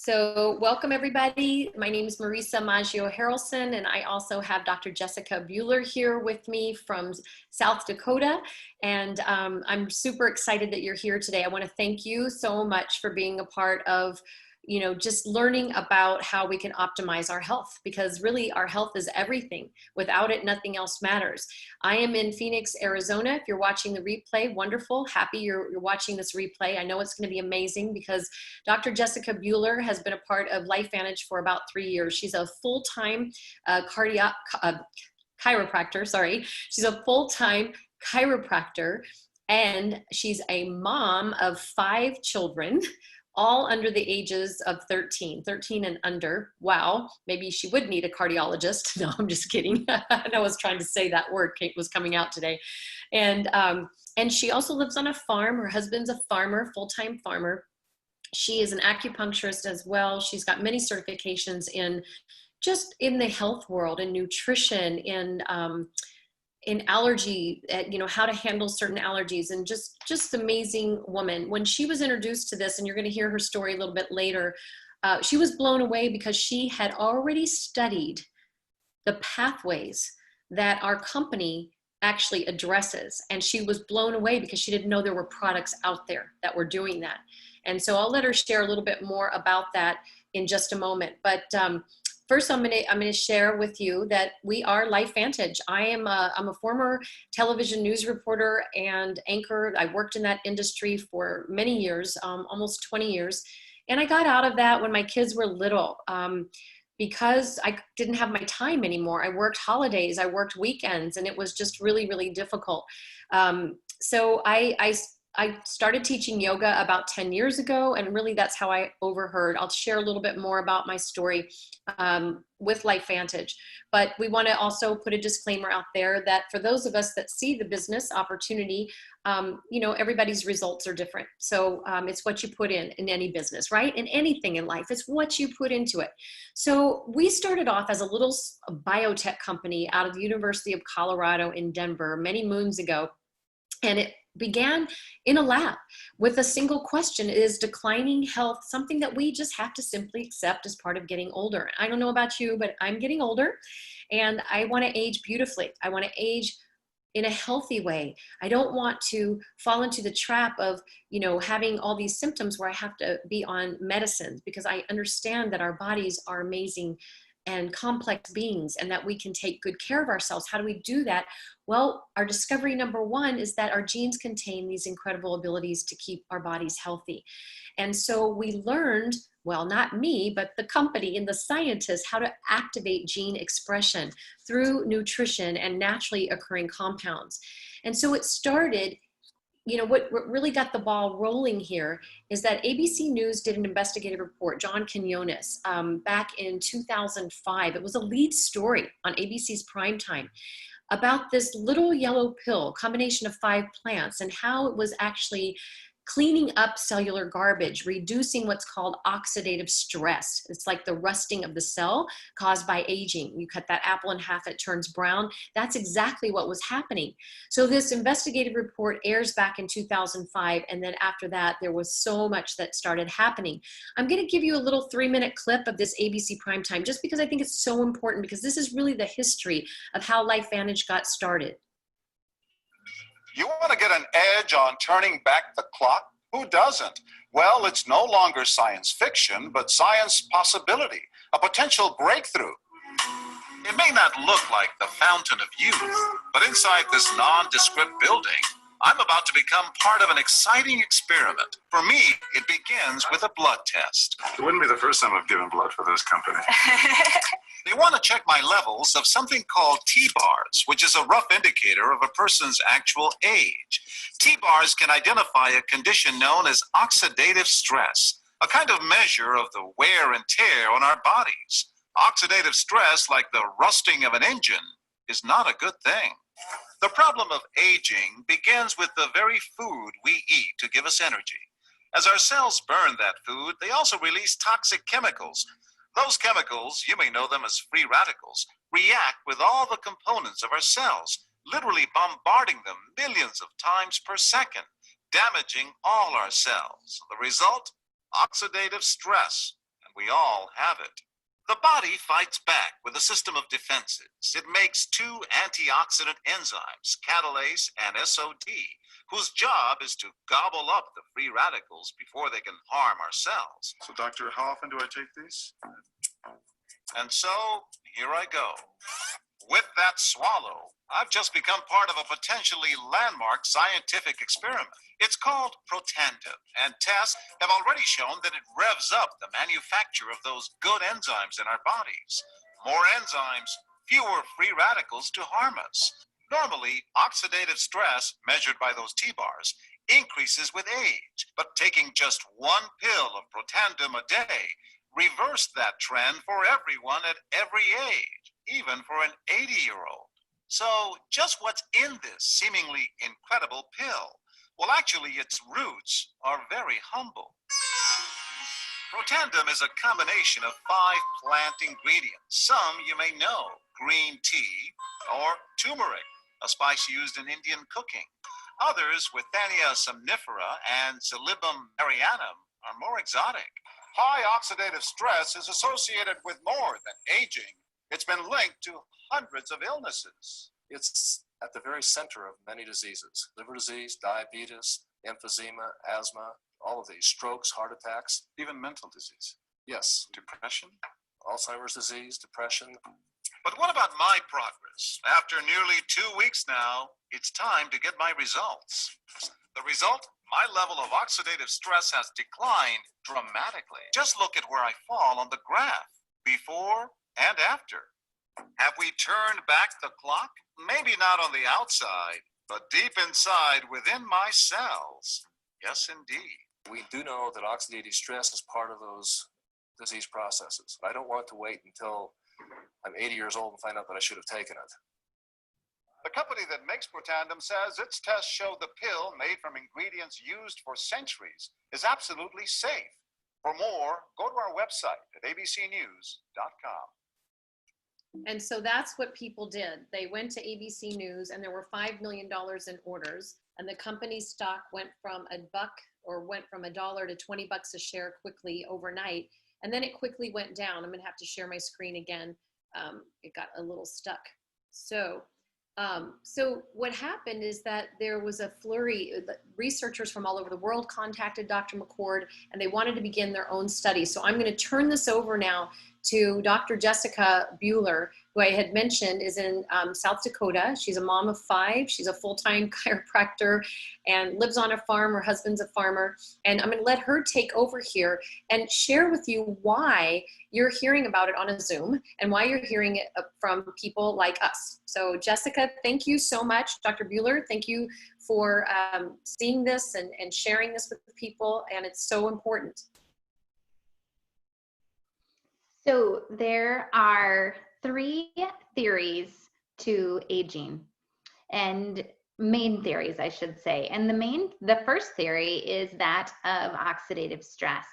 So welcome everybody. My name is Marisa Maggio Harrelson, and I also have Dr. Jessica Bueller here with me from South Dakota. And I'm super excited that you're here today. I want to thank you so much for being a part of just learning about how we can optimize our health, because really our health is everything. Without it, nothing else matters. I am in Phoenix, Arizona. If you're watching the replay, wonderful. Happy you're watching this replay. I know it's going to be amazing because Dr. Jessica Bueller has been a part of LifeVantage for about 3 years. She's a full-time chiropractor, sorry. She's a full-time chiropractor, and she's a mom of 5 children, all under the ages of 13 and under. Wow, maybe she would need a cardiologist. No, I'm just kidding. I was trying to say that word was coming out today. And she also lives on a farm. Her husband's a farmer, full-time farmer. She is an acupuncturist as well. She's got many certifications in the health world, in nutrition, in allergy, how to handle certain allergies, and just amazing woman. When she was introduced to this, and you're going to hear her story a little bit later, she was blown away because she had already studied the pathways that our company actually addresses. And she was blown away because she didn't know there were products out there that were doing that. And so I'll let her share a little bit more about that in just a moment. But first, I'm gonna share with you that we are LifeVantage. I'm a former television news reporter and anchor. I worked in that industry for many years, almost 20 years. And I got out of that when my kids were little because I didn't have my time anymore. I worked holidays, I worked weekends, and it was just really, really difficult. So I started teaching yoga about 10 years ago, and really that's how I overheard. I'll share a little bit more about my story with LifeVantage. But we want to also put a disclaimer out there that for those of us that see the business opportunity, everybody's results are different. So it's what you put in any business, right? In anything in life, it's what you put into it. So we started off as a little biotech company out of the University of Colorado in Denver many moons ago. And it began in a lab with a single question: is declining health something that we just have to simply accept as part of getting older? I don't know about you, but I'm getting older and I want to age beautifully. I want to age in a healthy way. I don't want to fall into the trap of, having all these symptoms where I have to be on medicines, because I understand that our bodies are amazing and complex beings, and that we can take good care of ourselves. How do we do that? Well, our discovery number one is that our genes contain these incredible abilities to keep our bodies healthy. And so we learned, well, not me, but the company and the scientists, how to activate gene expression through nutrition and naturally occurring compounds. And so it started. What really got the ball rolling here is that ABC News did an investigative report, John Quinones, back in 2005. It was a lead story on ABC's primetime about this little yellow pill, combination of 5 plants, and how it was actually cleaning up cellular garbage, reducing what's called oxidative stress. It's like the rusting of the cell caused by aging. You cut that apple in half, it turns brown. That's exactly what was happening. So this investigative report airs back in 2005, and then after that, there was so much that started happening. I'm going to give you a little 3-minute clip of this ABC primetime, just because I think it's so important, because this is really the history of how LifeVantage got started. You want to get an edge on turning back the clock? Who doesn't? Well, it's no longer science fiction, but science possibility, a potential breakthrough. It may not look like the fountain of youth, but inside this nondescript building, I'm about to become part of an exciting experiment. For me, it begins with a blood test. It wouldn't be the first time I've given blood for this company. They want to check my levels of something called T-bars, which is a rough indicator of a person's actual age. T-bars can identify a condition known as oxidative stress, a kind of measure of the wear and tear on our bodies. Oxidative stress, like the rusting of an engine, is not a good thing. The problem of aging begins with the very food we eat to give us energy. As our cells burn that food, they also release toxic chemicals. Those chemicals, you may know them as free radicals, react with all the components of our cells, literally bombarding them millions of times per second, damaging all our cells. The result? Oxidative stress. and we all have it. The body fights back with a system of defenses. It makes two antioxidant enzymes, catalase and SOD, whose job is to gobble up the free radicals before they can harm our cells. So, doctor, how often do I take these? And so, here I go. With that swallow, I've just become part of a potentially landmark scientific experiment. It's called Protandim, and tests have already shown that it revs up the manufacture of those good enzymes in our bodies. More enzymes, fewer free radicals to harm us. Normally, oxidative stress, measured by those T-bars, increases with age, but taking just one pill of Protandim a day reversed that trend for everyone at every age, even for an 80-year-old. So just what's in this seemingly incredible pill? Well, actually, its roots are very humble. Protandim is a combination of 5 plant ingredients. Some you may know: green tea or turmeric, a spice used in Indian cooking. Others, Withania somnifera and Silybum marianum, are more exotic. High oxidative stress is associated with more than aging. It's been linked to hundreds of illnesses. It's at the very center of many diseases: liver disease, diabetes, emphysema, asthma, all of these, strokes, heart attacks. Even mental disease. Yes, Depression? Alzheimer's disease, depression. But what about my progress? After nearly 2 weeks now, it's time to get my results. The result? My level of oxidative stress has declined dramatically. Just look at where I fall on the graph, before and after. Have we turned back the clock? Maybe not on the outside, but deep inside within my cells. Yes, indeed. We do know that oxidative stress is part of those disease processes. I don't want to wait until I'm 80 years old and find out that I should have taken it. The company that makes Protandim says its tests show the pill, made from ingredients used for centuries, is absolutely safe. For more, go to our website at abcnews.com. And so that's what people did. They went to ABC News, and there were $5 million in orders, and the company's stock went from $1 to $20 a share quickly overnight. And then it quickly went down. I'm going to have to share my screen again. It got a little stuck. So what happened is that there was a flurry. Researchers from all over the world contacted Dr. McCord, and they wanted to begin their own study. So I'm going to turn this over now to Dr. Jessica Bueller, who I had mentioned is in South Dakota. She's a mom of 5. She's a full-time chiropractor and lives on a farm. Her husband's a farmer. And I'm going to let her take over here and share with you why you're hearing about it on a Zoom and why you're hearing it from people like us. So Jessica, thank you so much. Dr. Bueller, thank you for seeing this and sharing this with people. And it's so important. So there are 3 theories to aging, and main theories, I should say. And the first theory is that of oxidative stress.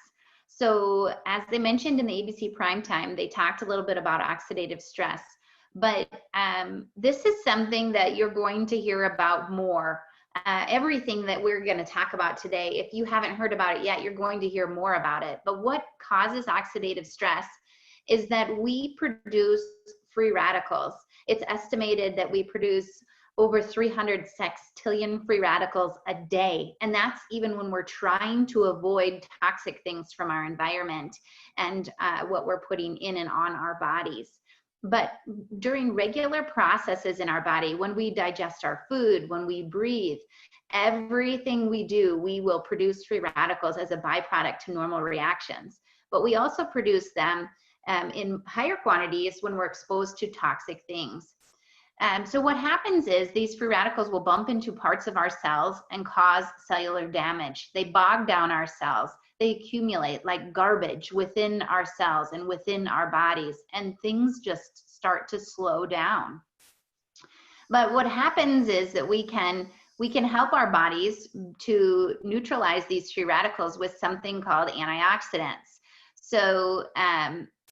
So as they mentioned in the ABC Primetime, they talked a little bit about oxidative stress, but this is something that you're going to hear about more. Everything that we're going to talk about today, if you haven't heard about it yet, you're going to hear more about it. But what causes oxidative stress is that we produce free radicals. It's estimated that we produce over 300 sextillion free radicals a day. And that's even when we're trying to avoid toxic things from our environment and what we're putting in and on our bodies. But during regular processes in our body, when we digest our food, when we breathe, everything we do, we will produce free radicals as a byproduct to normal reactions. But we also produce them in higher quantities when we're exposed to toxic things. So what happens is these free radicals will bump into parts of our cells and cause cellular damage. They bog down our cells. They accumulate like garbage within our cells and within our bodies, and things just start to slow down. But what happens is that we can help our bodies to neutralize these free radicals with something called antioxidants. So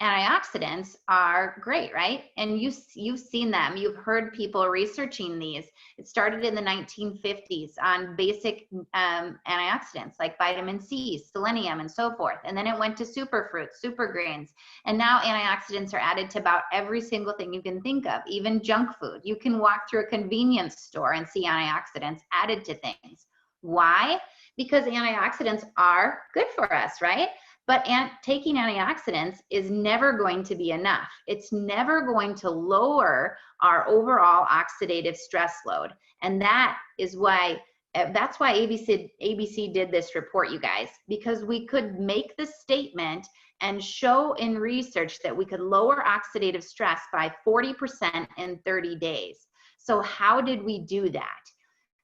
antioxidants are great, right? And you've seen them. You've heard people researching these. It started in the 1950s on basic antioxidants like vitamin C, selenium, and so forth. And then it went to superfruits, super grains. And now antioxidants are added to about every single thing you can think of, even junk food. You can walk through a convenience store and see antioxidants added to things. Why? Because antioxidants are good for us, right? But taking antioxidants is never going to be enough. It's never going to lower our overall oxidative stress load. And that is why, that's why ABC did this report, you guys, because we could make the statement and show in research that we could lower oxidative stress by 40% in 30 days. So how did we do that?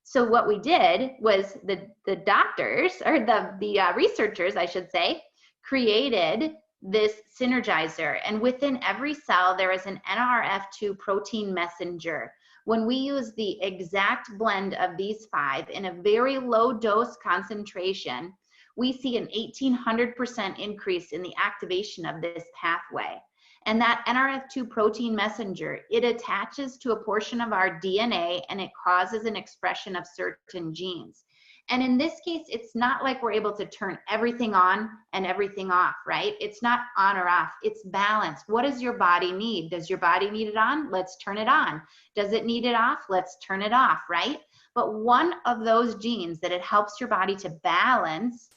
So what we did was the doctors, or the researchers, I should say, created this synergizer, and within every cell there is an NRF2 protein messenger. When we use the exact blend of these 5 in a very low dose concentration, we see an 1800% increase in the activation of this pathway. And that NRF2 protein messenger, it attaches to a portion of our DNA and it causes an expression of certain genes. And in this case, it's not like we're able to turn everything on and everything off, right? It's not on or off, it's balanced. What does your body need? Does your body need it on? Let's turn it on. Does it need it off? Let's turn it off, right? But one of those genes that it helps your body to balance,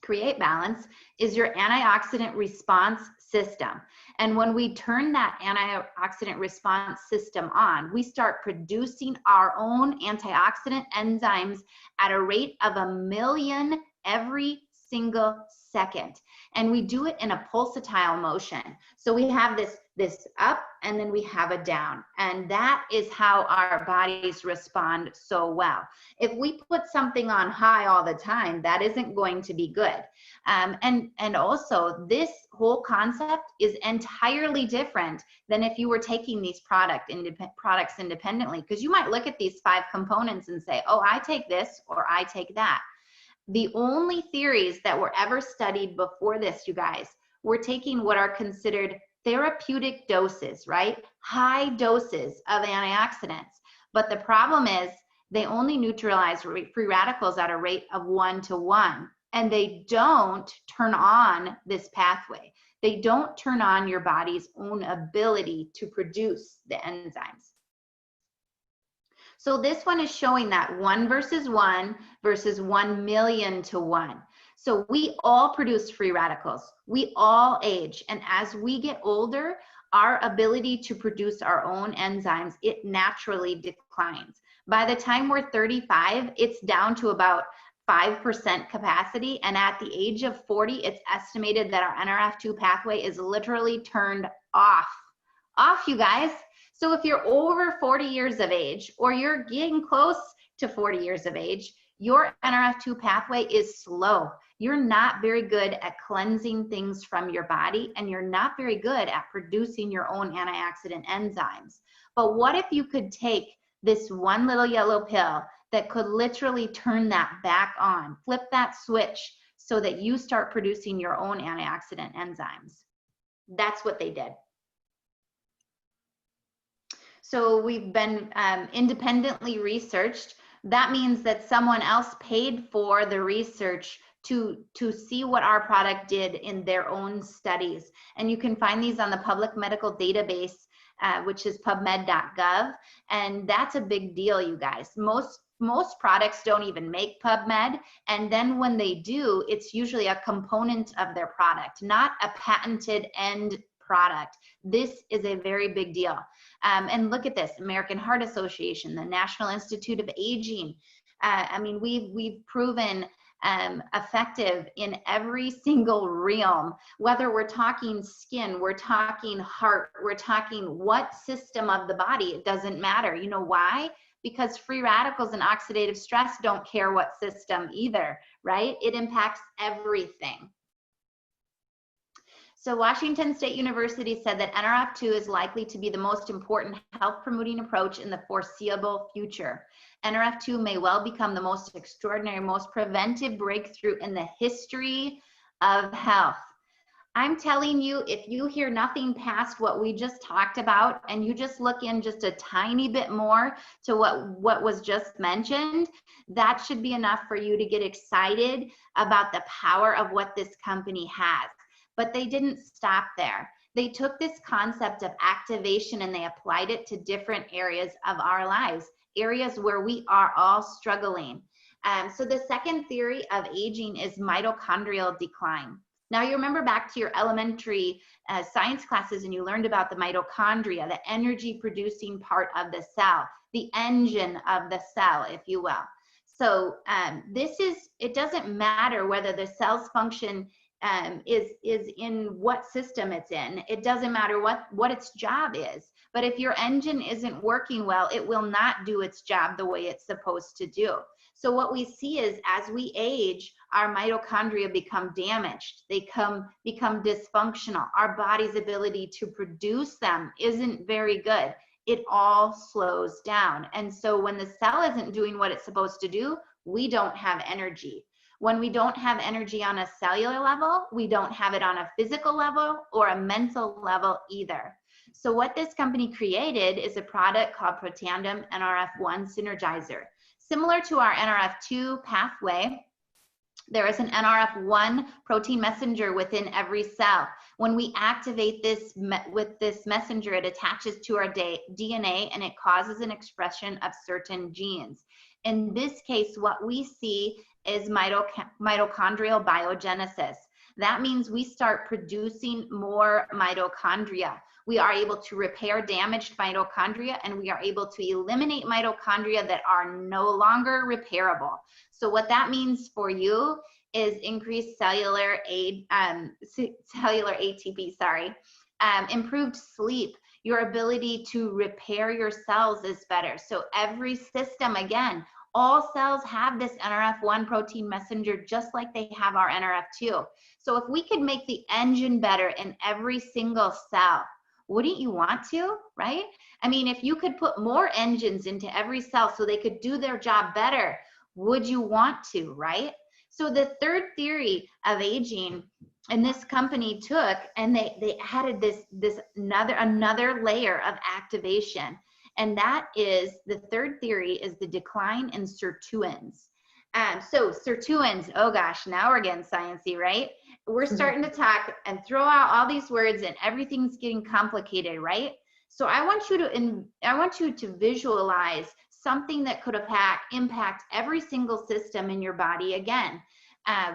create balance, is your antioxidant response system. And when we turn that antioxidant response system on, we start producing our own antioxidant enzymes at a rate of 1 million every single second. And we do it in a pulsatile motion. So we have this up and then we have a down. And that is how our bodies respond so well. If we put something on high all the time, that isn't going to be good. And also this whole concept is entirely different than if you were taking these products independently, because you might look at these 5 components and say, oh, I take this or I take that. The only theories that were ever studied before this, you guys, were taking what are considered therapeutic doses, right? High doses of antioxidants. But the problem is they only neutralize free radicals at a rate of 1 to 1. And they don't turn on this pathway. They don't turn on your body's own ability to produce the enzymes. So this one is showing that 1 versus 1 versus 1 million to 1. So we all produce free radicals. We all age. And as we get older, our ability to produce our own enzymes, it naturally declines. By the time we're 35, it's down to about 5% capacity. And at the age of 40, it's estimated that our NRF2 pathway is literally turned off. Off, you guys. So if you're over 40 years of age, or you're getting close to 40 years of age, your NRF2 pathway is slow. You're not very good at cleansing things from your body, and you're not very good at producing your own antioxidant enzymes. But what if you could take this one little yellow pill that could literally turn that back on, flip that switch so that you start producing your own antioxidant enzymes? That's what they did. So we've been independently researched. That means that someone else paid for the research to see what our product did in their own studies. And you can find these on the public medical database, which is pubmed.gov. And that's a big deal, you guys. Most products don't even make PubMed. And then when they do, it's usually a component of their product, not a patented end product. This is a very big deal. And look at this, American Heart Association, the National Institute of Aging. I mean, we've proven effective in every single realm, whether we're talking skin, we're talking heart, we're talking what system of the body, it doesn't matter. You know why? Because free radicals and oxidative stress don't care what system either, right? It impacts everything. So Washington State University said that NRF2 is likely to be the most important health promoting approach in the foreseeable future. NRF2 may well become the most extraordinary, most preventive breakthrough in the history of health. I'm telling you, if you hear nothing past what we just talked about and you just look in just a tiny bit more to what was just mentioned, that should be enough for you to get excited about the power of what this company has. But they didn't stop there. They took this concept of activation and they applied it to different areas of our lives, areas where we are all struggling. So the second theory of aging is mitochondrial decline. Now, you remember back to your elementary science classes and you learned about the mitochondria, the energy producing part of the cell, the engine of the cell, if you will. So it doesn't matter whether the cell's function is in what system it's in. It doesn't matter what its job is. But if your engine isn't working well, it will not do its job the way it's supposed to do. So what we see is as we age, our mitochondria become damaged. They become dysfunctional. Our body's ability to produce them isn't very good. It all slows down. And so when the cell isn't doing what it's supposed to do, we don't have energy. When we don't have energy on a cellular level, we don't have it on a physical level or a mental level either. So what this company created is a product called Protandim NRF1 Synergizer. Similar to our NRF2 pathway, there is an NRF1 protein messenger within every cell. When we activate this with this messenger, it attaches to our DNA and it causes an expression of certain genes. In this case, what we see is mitochondrial biogenesis. That means we start producing more mitochondria. We are able to repair damaged mitochondria and we are able to eliminate mitochondria that are no longer repairable. So what that means for you is increased cellular ATP, improved sleep. Your ability to repair your cells is better. So every system, again, all cells have this NRF1 protein messenger just like they have our NRF2. So if we could make the engine better in every single cell, wouldn't you want to, right? I mean, if you could put more engines into every cell so they could do their job better, would you want to, right? So the third theory of aging, and this company took and they added this another layer of activation. And that is, the third theory is the decline in sirtuins. So sirtuins, oh gosh, now we're getting sciencey, right? We're starting to talk and throw out all these words and everything's getting complicated, right? So I want you to visualize something that could impact every single system in your body again.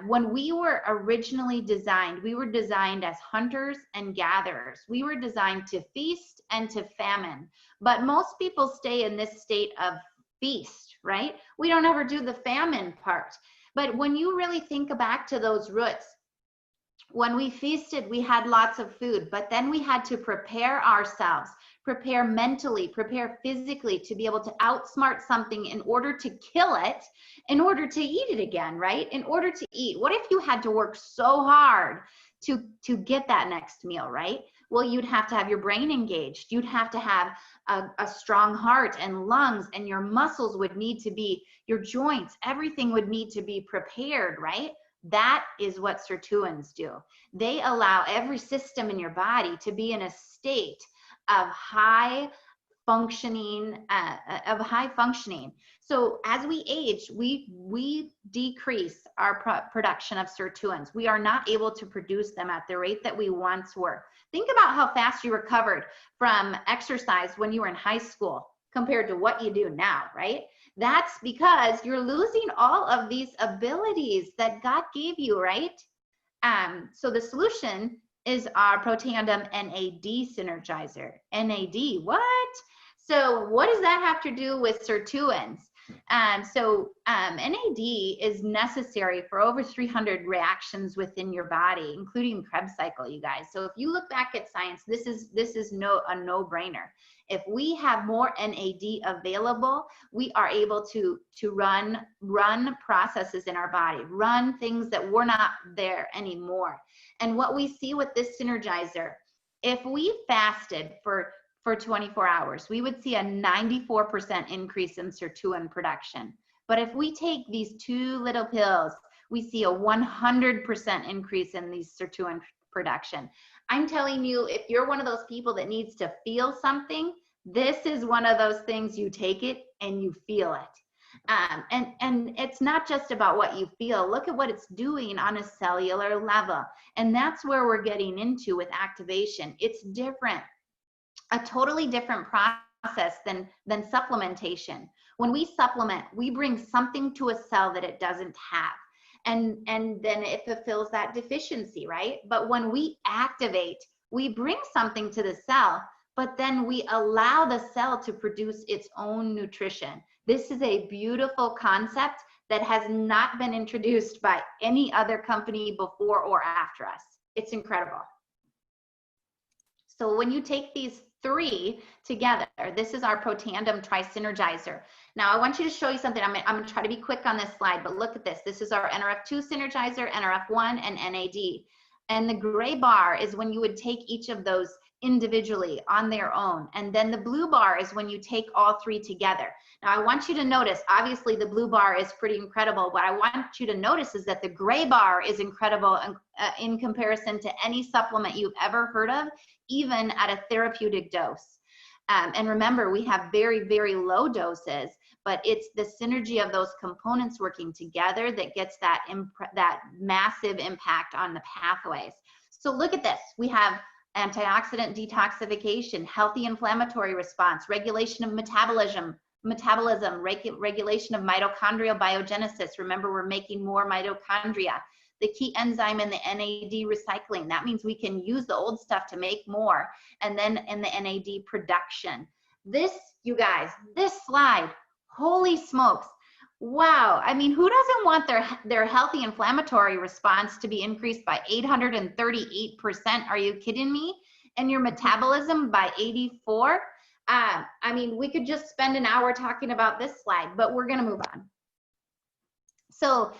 When we were originally designed, we were designed as hunters and gatherers. We were designed to feast and to famine. But most people stay in this state of feast, right? We don't ever do the famine part. But when you really think back to those roots, when we feasted, we had lots of food, but then we had to prepare ourselves, prepare mentally, prepare physically to be able to outsmart something in order to kill it, in order to eat it again, right? In order to eat. What if you had to work so hard to get that next meal, right? Well, you'd have to have your brain engaged. You'd have to have a strong heart and lungs, and your muscles would need to be, your joints, everything would need to be prepared, right? That is what sirtuins do. They allow every system in your body to be in a state of high functioning. So as we age, we decrease our production of sirtuins. We are not able to produce them at the rate that we once were. Think about how fast you recovered from exercise when you were in high school compared to what you do now, right? That's because you're losing all of these abilities that God gave you, right? So the solution is our Protandim NAD Synergizer. NAD, what? So what does that have to do with sirtuins? NAD is necessary for over 300 reactions within your body, including Krebs cycle, you guys. So if you look back at science, this is a no-brainer. If we have more NAD available, we are able to run processes in our body, run things that were not there anymore. And what we see with this synergizer, if we fasted for 24 hours, we would see a 94% increase in sirtuin production. But if we take these two little pills, we see a 100% increase in these sirtuin production. I'm telling you, if you're one of those people that needs to feel something, this is one of those things you take it and you feel it. And it's not just about what you feel. Look at what it's doing on a cellular level. And that's where we're getting into with activation. It's different, a totally different process than supplementation. When we supplement, we bring something to a cell that it doesn't have. And then it fulfills that deficiency, right? But when we activate, we bring something to the cell, but then we allow the cell to produce its own nutrition. This is a beautiful concept that has not been introduced by any other company before or after us. It's incredible. So when you take these three together, this is our Protandem Tri-Synergizer. Now I want you to show you something. I'm gonna try to be quick on this slide, but look at this. This is our NRF2 Synergizer, NRF1, and NAD. And the gray bar is when you would take each of those individually on their own. And then the blue bar is when you take all three together. Now I want you to notice, obviously the blue bar is pretty incredible. What I want you to notice is that the gray bar is incredible in comparison to any supplement you've ever heard of, even at a therapeutic dose. And remember, we have very, very low doses, but it's the synergy of those components working together that gets that massive impact on the pathways. So look at this. We have antioxidant detoxification, healthy inflammatory response, regulation of metabolism, regulation of mitochondrial biogenesis. Remember, we're making more mitochondria. The key enzyme in the NAD recycling. That means we can use the old stuff to make more. And then in the NAD production. This, you guys, this slide, holy smokes. Wow. I mean, who doesn't want their healthy inflammatory response to be increased by 838%? Are you kidding me? And your metabolism by 84? I mean, we could just spend an hour talking about this slide, but we're going to move on. So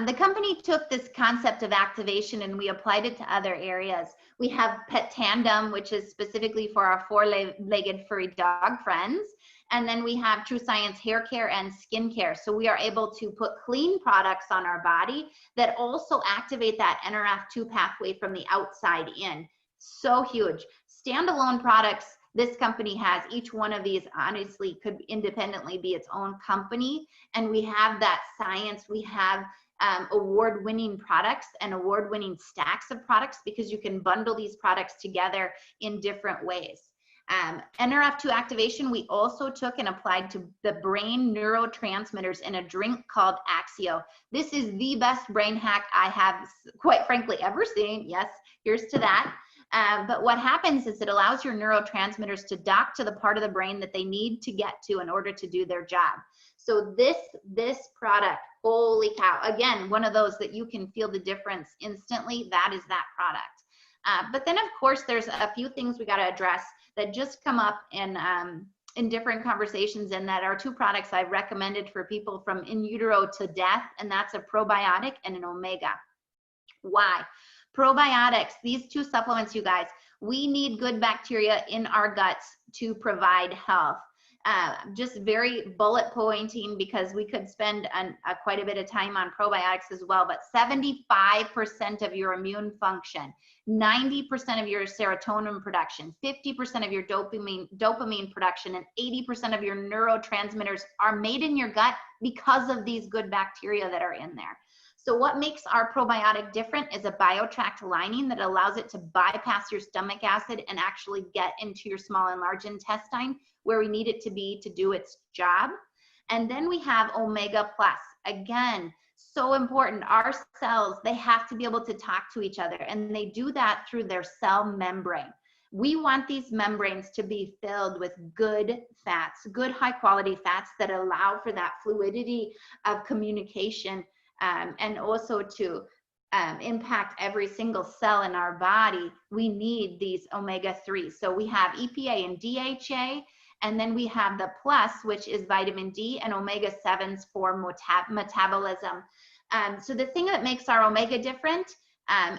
the company took this concept of activation and we applied it to other areas. We have Pet Tandem, which is specifically for our four-legged furry dog friends. And then we have True Science Hair Care and Skin Care. So we are able to put clean products on our body that also activate that NRF2 pathway from the outside in. So huge. Standalone products, this company has, each one of these honestly could independently be its own company. And we have that science. We have award-winning products and award-winning stacks of products because you can bundle these products together in different ways. NRF2 activation, we also took and applied to the brain neurotransmitters in a drink called Axio. This is the best brain hack I have, quite frankly, ever seen. Yes, here's to that. But what happens is it allows your neurotransmitters to dock to the part of the brain that they need to get to in order to do their job. So this product, holy cow, again, one of those that you can feel the difference instantly, that is that product. But then of course, there's a few things we got to address that just come up in different conversations, and that are two products I've recommended for people from in utero to death, and that's a probiotic and an omega. Why? Probiotics, these two supplements, you guys, we need good bacteria in our guts to provide health. Just very bullet pointing, because we could spend quite a bit of time on probiotics as well, but 75% of your immune function, 90% of your serotonin production, 50% of your dopamine production, and 80% of your neurotransmitters are made in your gut because of these good bacteria that are in there. So what makes our probiotic different is a biotract lining that allows it to bypass your stomach acid and actually get into your small and large intestine where we need it to be to do its job. And then we have Omega Plus. Again, so important. Our cells, they have to be able to talk to each other, and they do that through their cell membrane. We want these membranes to be filled with good fats, good high quality fats that allow for that fluidity of communication, and also to impact every single cell in our body. We need these omega-3. So we have EPA and DHA, and then we have the plus, which is vitamin D, and omega-7s for metabolism. So the thing that makes our omega different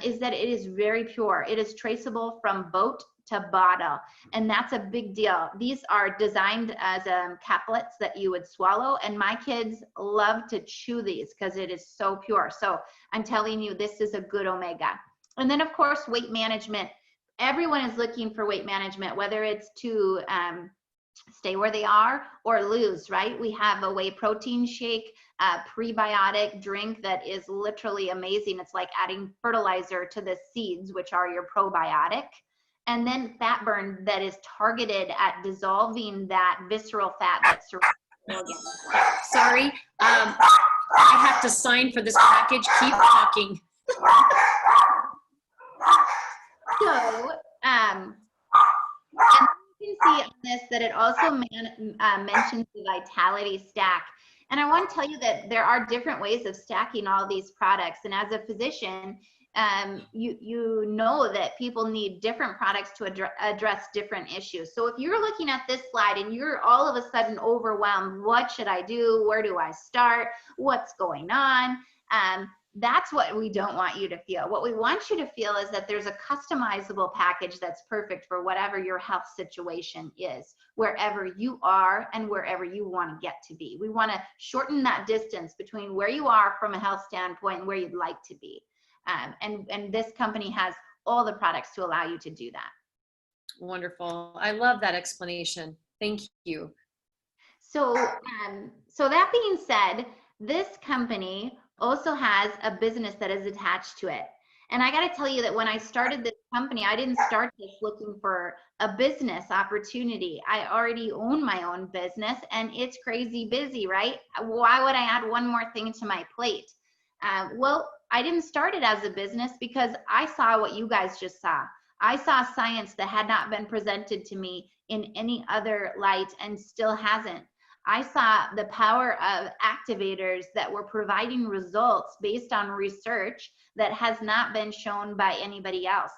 is that it is very pure. It is traceable from boat to bottle. And that's a big deal. These are designed as caplets that you would swallow. And my kids love to chew these because it is so pure. So I'm telling you, this is a good omega. And then of course, weight management. Everyone is looking for weight management, whether it's to stay where they are or lose, right? We have a whey protein shake, prebiotic drink that is literally amazing. It's like adding fertilizer to the seeds, which are your probiotic. And then fat burn that is targeted at dissolving that visceral fat that surrounds the organ. Sorry, I have to sign for this package. Keep talking. So, and you can see on this that it also mentions the vitality stack. And I want to tell you that there are different ways of stacking all these products. And as a physician, you know that people need different products to address different issues. So if you're looking at this slide and you're all of a sudden overwhelmed, what should I do? Where do I start? What's going on? That's what we don't want you to feel. What we want you to feel is that there's a customizable package that's perfect for whatever your health situation is, wherever you are and wherever you want to get to be. We want to shorten that distance between where you are from a health standpoint and where you'd like to be. And this company has all the products to allow you to do that. Wonderful. I love that explanation. Thank you. So, so that being said, this company also has a business that is attached to it. And I got to tell you that when I started this company, I didn't start this looking for a business opportunity. I already own my own business and it's crazy busy, right? Why would I add one more thing to my plate? Well, I didn't start it as a business because I saw what you guys just saw. I saw science that had not been presented to me in any other light and still hasn't. I saw the power of activators that were providing results based on research that has not been shown by anybody else.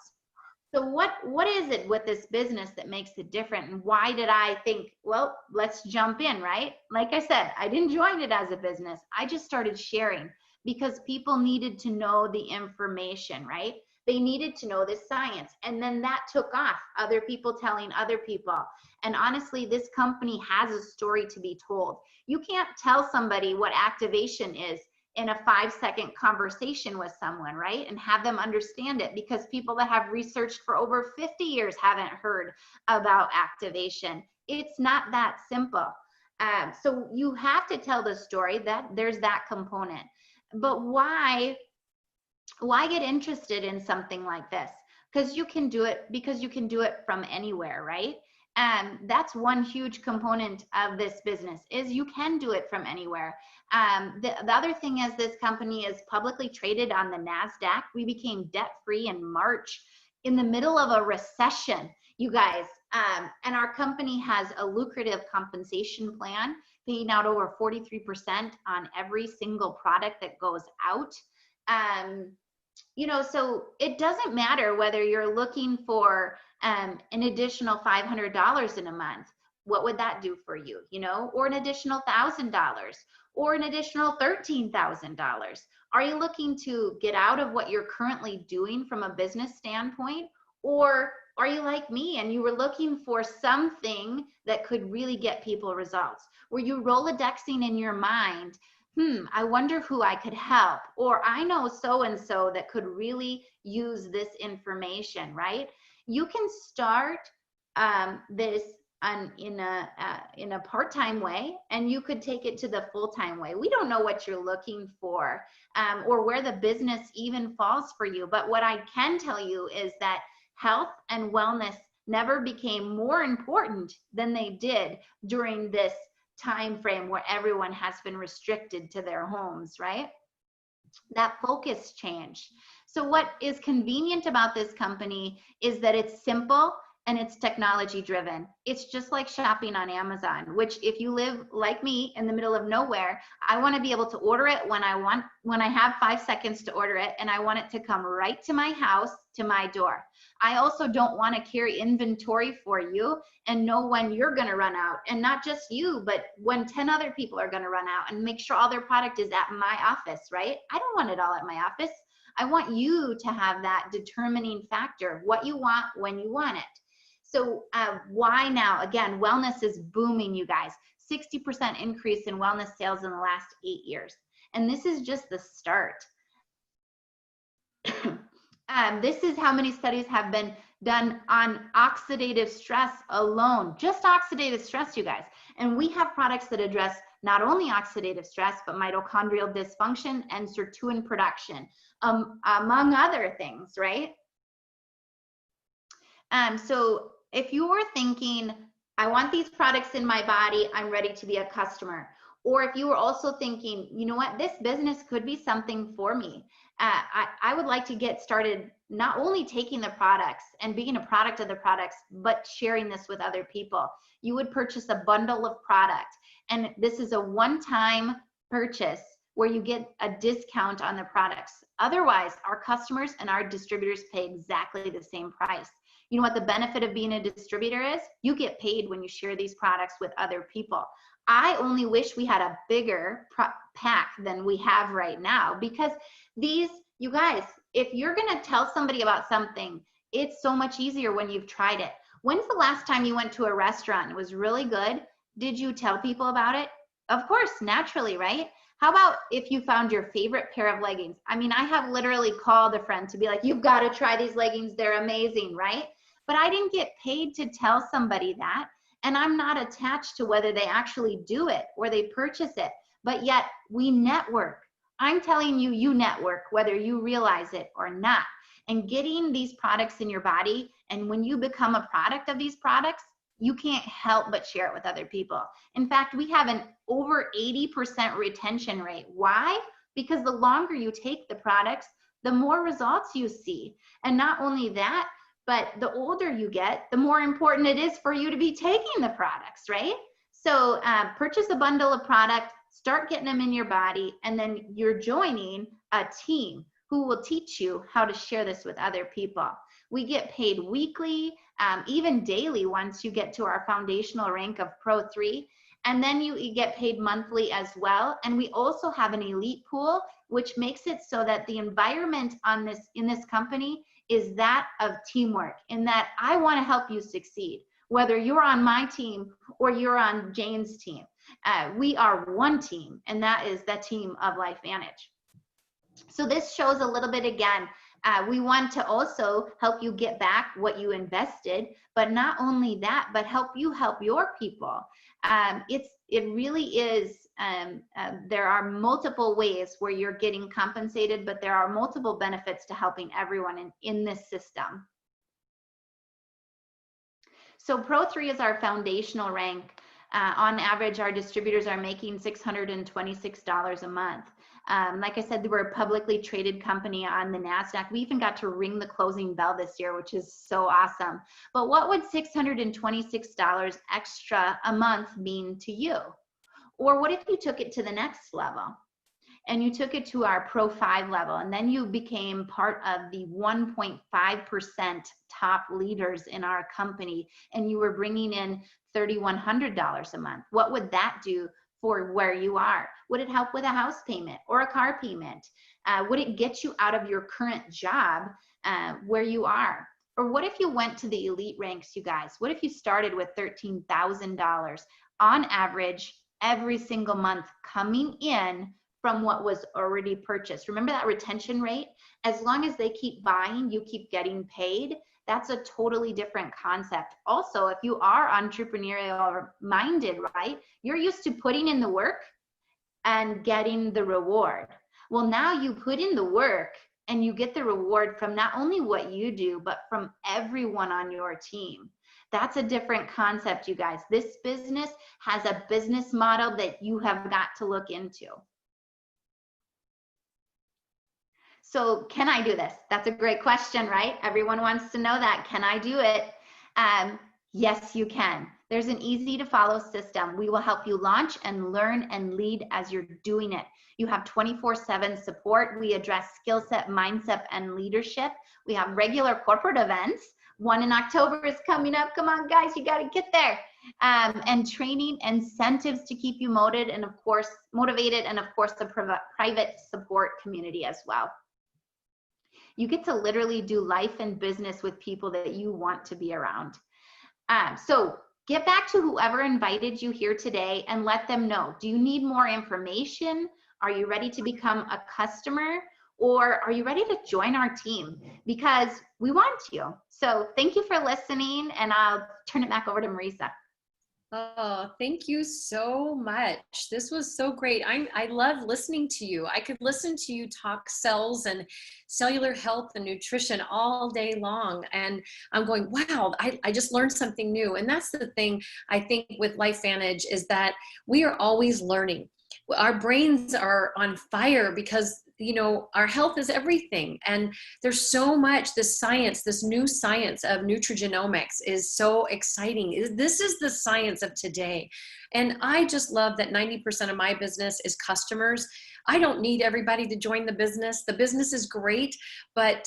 So what is it with this business that makes it different? And why did I think, well, let's jump in, right? Like I said, I didn't join it as a business. I just started sharing because people needed to know the information, right? They needed to know the science. And then that took off, other people telling other people. And honestly, this company has a story to be told. You can't tell somebody what activation is in a 5-second conversation with someone, right? And have them understand it, because people that have researched for over 50 years haven't heard about activation. It's not that simple. So you have to tell the story, that there's that component. But why get interested in something like this? Because you can do it from anywhere, right? And that's one huge component of this business, is you can do it from anywhere. The other thing is, this company is publicly traded on the NASDAQ. We became debt-free in March in the middle of a recession, you guys. And our company has a lucrative compensation plan, paying out over 43% on every single product that goes out. You know, so it doesn't matter whether you're looking for an additional $500 in a month. What would that do for you, you know, or an additional $1,000 or an additional $13,000? Are you looking to get out of what you're currently doing from a business standpoint? Or are you like me and you were looking for something that could really get people results? Were you Rolodexing in your mind, I wonder who I could help, or I know so-and-so that could really use this information, right? You can start this in a part-time way, and you could take it to the full-time way. We don't know what you're looking for or where the business even falls for you. But what I can tell you is that health and wellness never became more important than they did during this time frame where everyone has been restricted to their homes, right? That focus changed. So what is convenient about this company is that it's simple and it's technology driven. It's just like shopping on Amazon, which if you live like me in the middle of nowhere, I want to be able to order it when I want, when I have 5 seconds to order it, and I want it to come right to my house, to my door. I also don't want to carry inventory for you and know when you're going to run out, and not just you, but when 10 other people are going to run out, and make sure all their product is at my office, right? I don't want it all at my office. I want you to have that determining factor, what you want, when you want it. So why now? Again, wellness is booming, you guys. 60% increase in wellness sales in the last 8 years. And this is just the start. This is how many studies have been done on oxidative stress alone, just oxidative stress, you guys. And we have products that address not only oxidative stress, but mitochondrial dysfunction and sirtuin production, among other things, right? So if you were thinking, I want these products in my body, I'm ready to be a customer. Or if you were also thinking, you know what, this business could be something for me. I would like to get started not only taking the products and being a product of the products, but sharing this with other people. You would purchase a bundle of product. And this is a one-time purchase where you get a discount on the products. Otherwise, our customers and our distributors pay exactly the same price. You know what the benefit of being a distributor is? You get paid when you share these products with other people. I only wish we had a bigger pack than we have right now, because these, you guys, if you're going to tell somebody about something, it's so much easier when you've tried it. When's the last time you went to a restaurant? It was really good. Did you tell people about it? Of course, naturally, right? How about if you found your favorite pair of leggings? I mean, I have literally called a friend to be like, you've got to try these leggings. They're amazing, right? But I didn't get paid to tell somebody that. And I'm not attached to whether they actually do it or they purchase it. But yet we network. I'm telling you, you network, whether you realize it or not. And getting these products in your body, and when you become a product of these products, you can't help but share it with other people. In fact, we have an over 80% retention rate. Why? Because the longer you take the products, the more results you see. And not only that, but the older you get, the more important it is for you to be taking the products, right? So purchase a bundle of product, start getting them in your body, and then you're joining a team who will teach you how to share this with other people. We get paid weekly, even daily once you get to our foundational rank of Pro 3. And then you get paid monthly as well. And we also have an elite pool, which makes it so that the environment in this company is that of teamwork, in that I want to help you succeed, whether you're on my team or you're on Jane's team. We are one team, and that is the team of LifeVantage. So this shows a little bit again. We want to also help you get back what you invested, but not only that, but help you help your people. It really is, there are multiple ways where you're getting compensated, but there are multiple benefits to helping everyone in this system. So Pro 3 is our foundational rank. On average, our distributors are making $626 a month. Like I said, we're a publicly traded company on the NASDAQ. We even got to ring the closing bell this year, which is so awesome. But what would $626 extra a month mean to you? Or what if you took it to the next level and you took it to our Pro 5 level, and then you became part of the 1.5% top leaders in our company, and you were bringing in $3,100 a month? What would that do for where you are? Would it help with a house payment or a car payment? Would it get you out of your current job where you are? Or what if you went to the elite ranks, you guys? What if you started with $13,000 on average every single month coming in from what was already purchased? Remember that retention rate? As long as they keep buying, you keep getting paid. That's a totally different concept. Also, if you are entrepreneurial minded, right, you're used to putting in the work and getting the reward. Well, now you put in the work and you get the reward from not only what you do, but from everyone on your team. That's a different concept, you guys. This business has a business model that you have got to look into. So can I do this? That's a great question, right? Everyone wants to know that. Can I do it? Yes, you can. There's an easy to follow system. We will help you launch and learn and lead as you're doing it. You have 24/7 support. We address skill set, mindset, and leadership. We have regular corporate events. One in October is coming up. Come on, guys, you got to get there. And training, incentives to keep you motivated, and of course, a private support community as well. You get to literally do life and business with people that you want to be around. So get back to whoever invited you here today and let them know. Do you need more information? Are you ready to become a customer? Or are you ready to join our team? Because we want you. So thank you for listening, and I'll turn it back over to Marisa. Oh, thank you so much. This was so great. I love listening to you. I could listen to you talk cells and cellular health and nutrition all day long. And I'm going, wow, I just learned something new. And that's the thing I think with LifeVantage is that we are always learning. Our brains are on fire because, you know, our health is everything. And there's so much, this science, this new science of nutrigenomics is so exciting. This is the science of today. And I just love that 90% of my business is customers. I don't need everybody to join the business. The business is great, but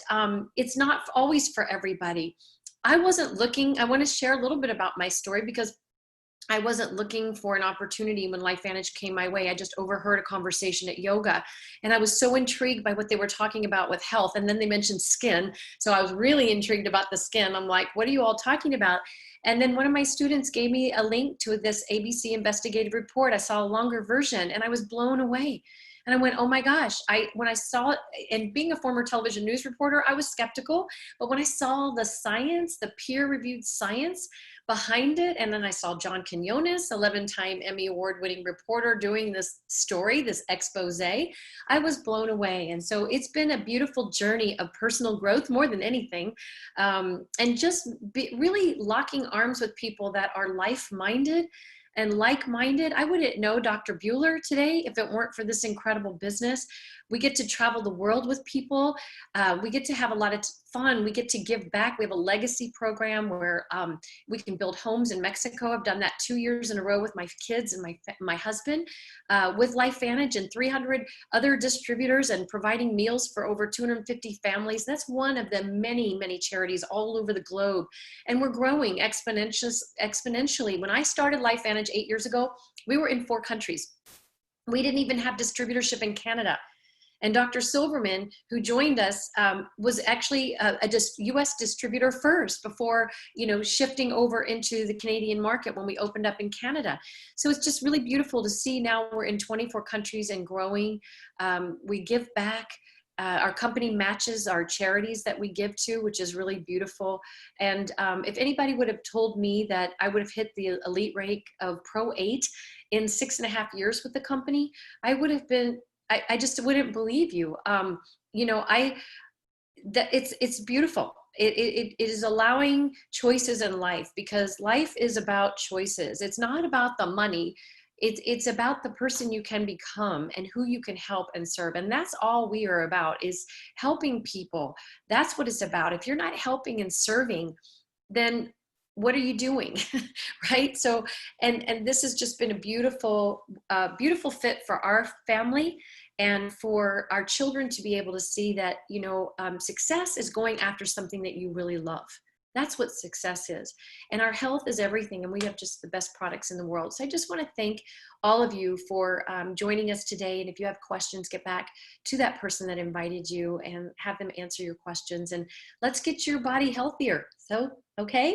it's not always for everybody. I wasn't looking, I want to share a little bit about my story because I wasn't looking for an opportunity when LifeVantage came my way. I just overheard a conversation at yoga, and I was so intrigued by what they were talking about with health. And then they mentioned skin. So I was really intrigued about the skin. I'm like, what are you all talking about? And then one of my students gave me a link to this ABC investigative report. I saw a longer version and I was blown away. And I went, oh my gosh, when I saw it, and being a former television news reporter, I was skeptical. But when I saw the science, the peer-reviewed science behind it, and then I saw John Quinones, 11-time Emmy Award-winning reporter, doing this story, this expose, I was blown away. And so it's been a beautiful journey of personal growth more than anything. And just really locking arms with people that are life-minded and like-minded. I wouldn't know Dr. Bueller today if it weren't for this incredible business. We get to travel the world with people. We get to have a lot of fun. We get to give back. We have a legacy program where we can build homes in Mexico. I've done that 2 years in a row with my kids and my husband with LifeVantage and 300 other distributors, and providing meals for over 250 families. That's one of the many, many charities all over the globe. And we're growing exponentially. When I started LifeVantage 8 years ago, we were in 4 countries. We didn't even have distributorship in Canada. And Dr. Silverman, who joined us, was actually a U.S. distributor first before, you know, shifting over into the Canadian market when we opened up in Canada. So it's just really beautiful to see now we're in 24 countries and growing. We give back. Our company matches our charities that we give to, which is really beautiful. And if anybody would have told me that I would have hit the elite rank of Pro 8 in 6.5 years with the company, I would have been, I just wouldn't believe you. You know, it's beautiful. It is allowing choices in life, because life is about choices. It's not about the money. It's about the person you can become and who you can help and serve. And that's all we are about, is helping people. That's what it's about. If you're not helping and serving, then what are you doing? Right? So, and this has just been a beautiful fit for our family, and for our children to be able to see that, you know, success is going after something that you really love. That's what success is. And our health is everything, and we have just the best products in the world. So I just want to thank all of you for joining us today. And if you have questions, get back to that person that invited you and have them answer your questions. And let's get your body healthier. So, okay?